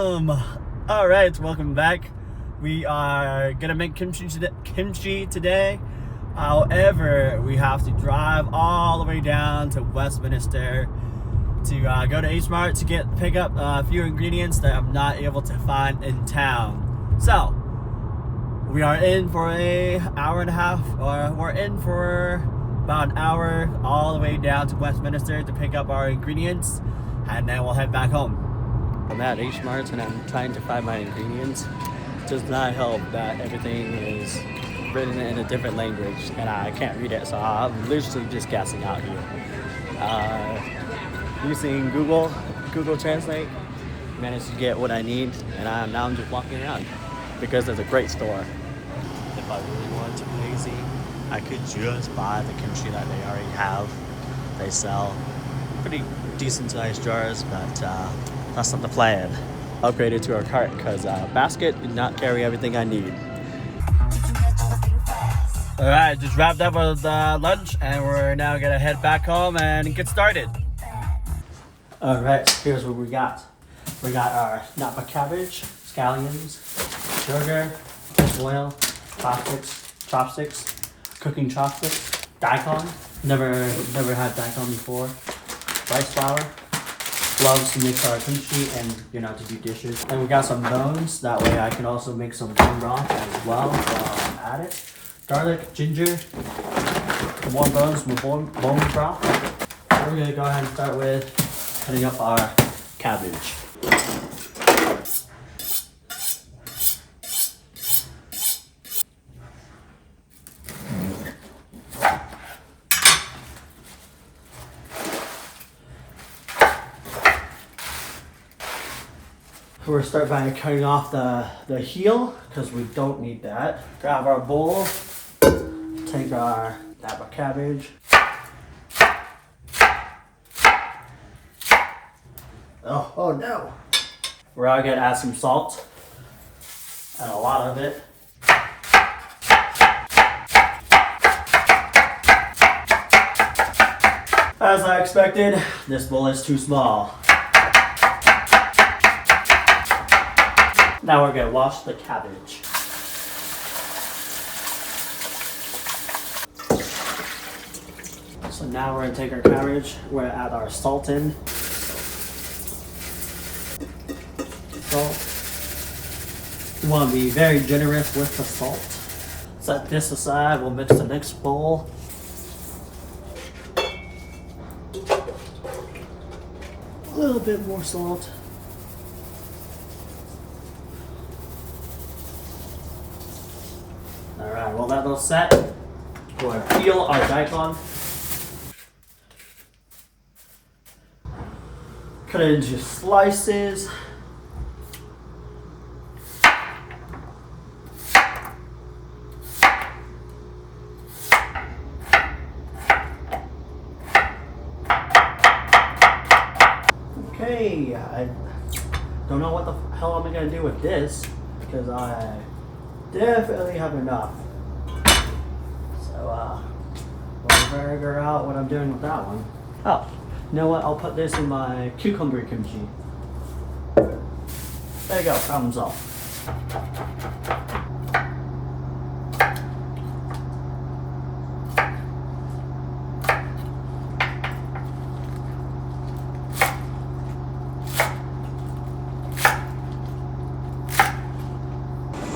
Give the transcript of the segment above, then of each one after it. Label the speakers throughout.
Speaker 1: All right, welcome back. We are gonna make kimchi today. However, we have to drive all the way down to Westminster to go to H Mart to pick up a few ingredients that I'm not able to find in town. So we are in for an hour and a half, or we're in for about an hour all the way down to Westminster to pick up our ingredients, and then we'll head back home. I'm at H Mart and I'm trying to find my ingredients. It does not help that everything is written in a different language and I can't read it, so I'm literally just guessing out here. Using Google Translate, managed to get what I need, and now I'm just walking around because it's a great store. If I really wanted to be lazy, I could just buy the kimchi that they already have. They sell pretty decent sized jars, but that's not the plan. Upgraded to our cart because basket did not carry everything I need. Alright, just wrapped up with lunch and we're now gonna head back home and get started. Alright, here's what we got. We got our napa cabbage, scallions, sugar, oil, chopsticks, cooking chopsticks, daikon. Never had daikon before. Rice flour, gloves to mix our kimchi and to do dishes. And we got some bones, that way I can also make some bone broth as well while I'm at it. Garlic, ginger, more bones, more bone broth. We're gonna go ahead and start with cutting up our cabbage. We'll start by cutting off the heel because we don't need that. Grab our bowl, take our napa cabbage. Oh no! We're now gonna add some salt, and a lot of it. As I expected, this bowl is too small. Now we're gonna wash the cabbage. So now we're gonna take our cabbage, we're gonna add our salt in. Salt. You wanna be very generous with the salt. Set this aside, we'll mix the next bowl. A little bit more salt. Alright, well that was set. We're going to peel our daikon. Cut it into slices. Okay, I don't know what the hell I'm going to do with this because I definitely have enough. So, we'll figure out what I'm doing with that one. Oh, you know what? I'll put this in my cucumber kimchi. There you go, problem solved.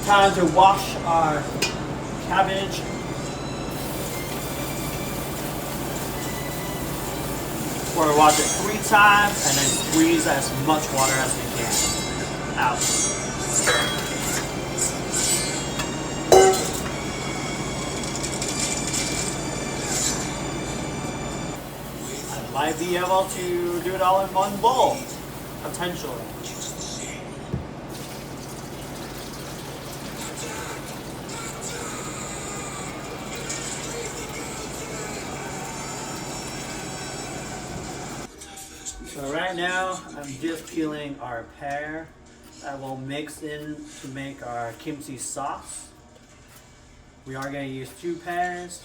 Speaker 1: Time to wash our cabbage. We're gonna wash it 3 times and then squeeze as much water as we can out. I might be able to do it all in one bowl, potentially. So right now, I'm just peeling our pear that will mix in to make our kimchi sauce. We are going to use 2 pears.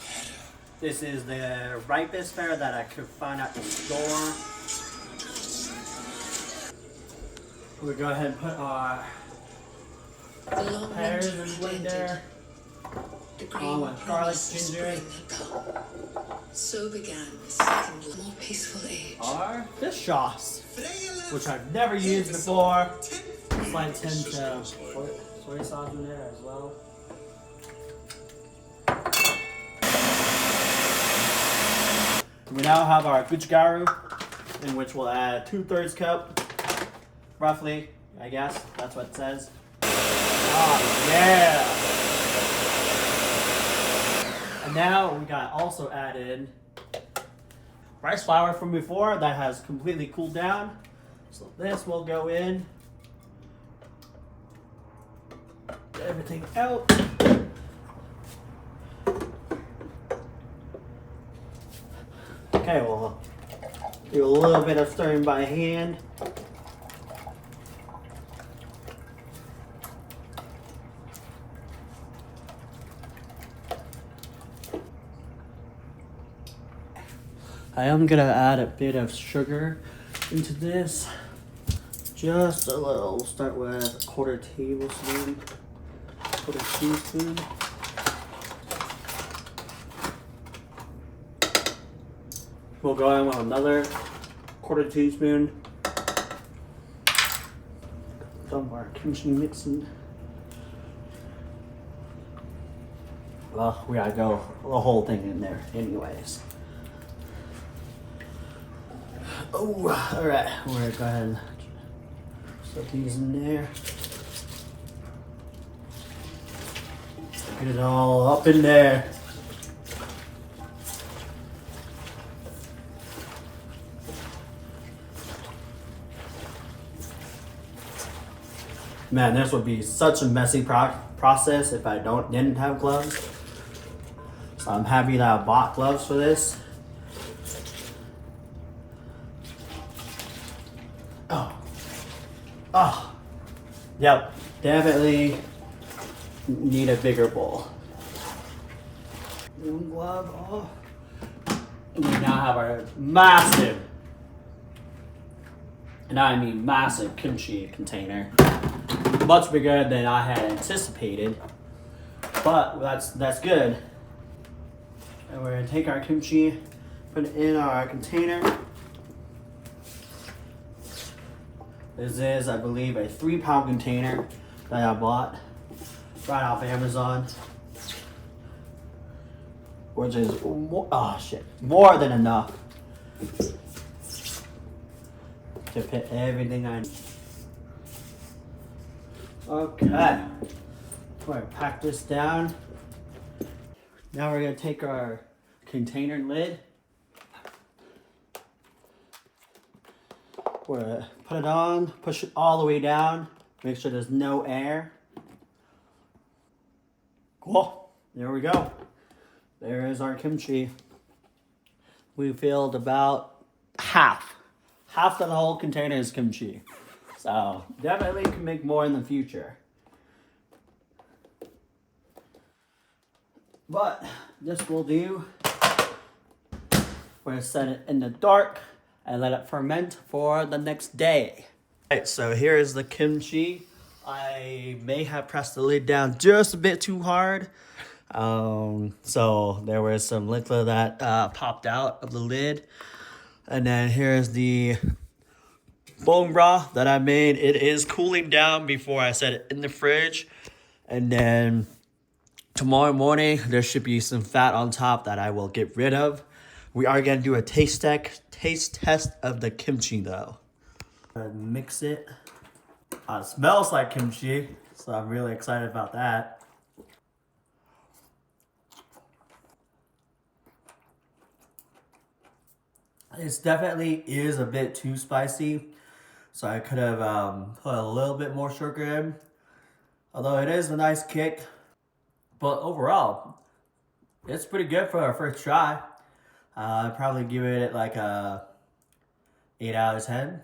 Speaker 1: This is the ripest pear that I could find at the store. We'll go ahead and put our pears in blender. Along with garlic, ginger.
Speaker 2: So began the second, more peaceful age.
Speaker 1: Our fish sauce, which I've never used before. Slight hint of soy sauce in there as well. We now have our gochugaru, in which we'll add 2/3 cup, roughly, I guess. That's what it says. Oh, yeah! And now we got also added rice flour from before that has completely cooled down. So this will go in. Get everything out. Okay, we'll do a little bit of stirring by hand. I am gonna add a bit of sugar into this. Just a little. We'll start with a 1/4 tablespoon, 1/4 teaspoon. We'll go in with another 1/4 teaspoon. Some more kimchi mixing. Well, we gotta go the whole thing in there anyways. Oh, alright. We're gonna go ahead and slip these in there. Get it all up in there. Man, this would be such a messy process if I didn't have gloves. So I'm happy that I bought gloves for this. Oh, yep, definitely need a bigger bowl. One glove off. And we now have our massive, and I mean massive kimchi container. Much bigger than I had anticipated, but that's good. And we're gonna take our kimchi, put it in our container. This is, I believe, a 3-pound container that I bought right off Amazon, which is more than enough to fit everything I need. Okay, we're gonna pack this down. Now we're gonna take our container lid. We're gonna put it on, push it all the way down, make sure there's no air. Cool, there we go. There is our kimchi. We filled about half of the whole container is kimchi. So definitely can make more in the future. But this will do. We're gonna set it in the dark and let it ferment for the next day. Alright, so here is the kimchi. I may have pressed the lid down just a bit too hard. So there was some liquid that popped out of the lid. And then here's the bone broth that I made. It is cooling down before I set it in the fridge. And then tomorrow morning, there should be some fat on top that I will get rid of. We are gonna do a taste test of the kimchi though. Mix it. It smells like kimchi, so I'm really excited about that. It definitely is a bit too spicy, so I could have put a little bit more sugar in. Although it is a nice kick, but overall, it's pretty good for our first try. I'd probably give it like a 8 out of 10.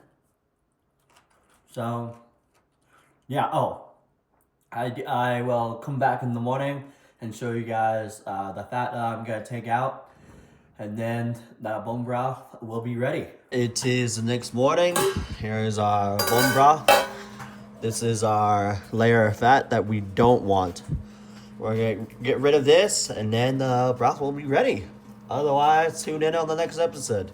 Speaker 1: So, yeah. Oh, I will come back in the morning and show you guys the fat that I'm gonna take out, and then that bone broth will be ready. It is the next morning. Here is our bone broth. This is our layer of fat that we don't want. We're going to get rid of this, and then the broth will be ready. Otherwise, tune in on the next episode.